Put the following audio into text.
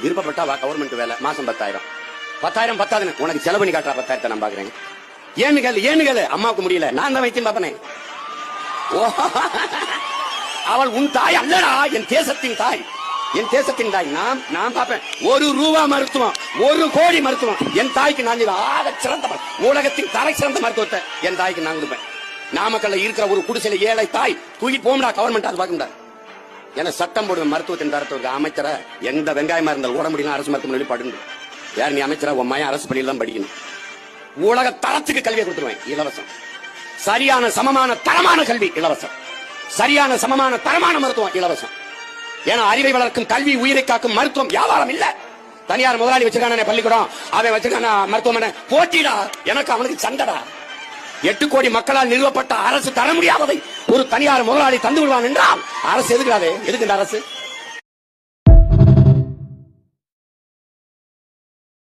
விருப்பப்பட்டா government வேலை, மாசம் 10,000. 10,000 பத்தாதுன்னு உனக்கு செலவு பண்ணி காட்டுறா 10,000 நான் பாக்குறேன். ஏன்னு கேளு அம்மாவுக்கு முடியல, நான் தான் வைத்தியம் பார்த்தனே. அவள் உன் தாய் அல்லடா, என் தேசத்தின் தாய், என் தேசத்தின் தாய். நான் பார்ப்பேன் 1 ரூபா மருத்துவம், 1 கோடி மருத்துவம் என் தாய்க்கு நான் ஆக சிறந்த உலகத்தின் தலை சிறந்த மருத்துவத்தை என் தாய்க்கு நான் கொடுப்பேன். நாமக்கல்ல இருக்கிற ஒரு குடிசையில ஏழை தாய் தூக்கி போம்டா, கவர்மெண்ட் அது பார்க்க முடியாது. ஏன்னா சட்டம் போடுவேன், மருத்துவத்தின் தரத்துக்கு அமைச்சரை எந்த வெங்காயமா இருந்தால் ஓட முடியல அரசு மருத்துவமனையில் படுங்க. யார் நீ அமைச்சரா? உன் மையம் அரசு பள்ளியில் தான் படிக்கணும். உலக தரத்துக்கு கல்வியை கொடுத்துருவேன், இலவசம். சரியான சமமான தரமான கல்வி இலவசம், சரியான சமமான தரமான மருத்துவம் இலவசம். ஏன்னா அறிவை வளர்க்கும் கல்வி, உயிரை காக்கும் மருத்துவம் வியாபாரம் இல்ல. தனியார் முதலாளி வச்சிருக்கான பள்ளிக்கூடம், அவன் வச்சிருக்கான மருத்துவமனை, போட்டிடா எனக்கு அவனுக்கு சண்டடா. 8 கோடி மக்களால் நிறுவப்பட்ட அரசு தர முடியாததை ஒரு தனியார் முதலாளி தந்து விடுவான் என்றால் அரசு எதுக்காது? எதுக்கு இந்த அரசு?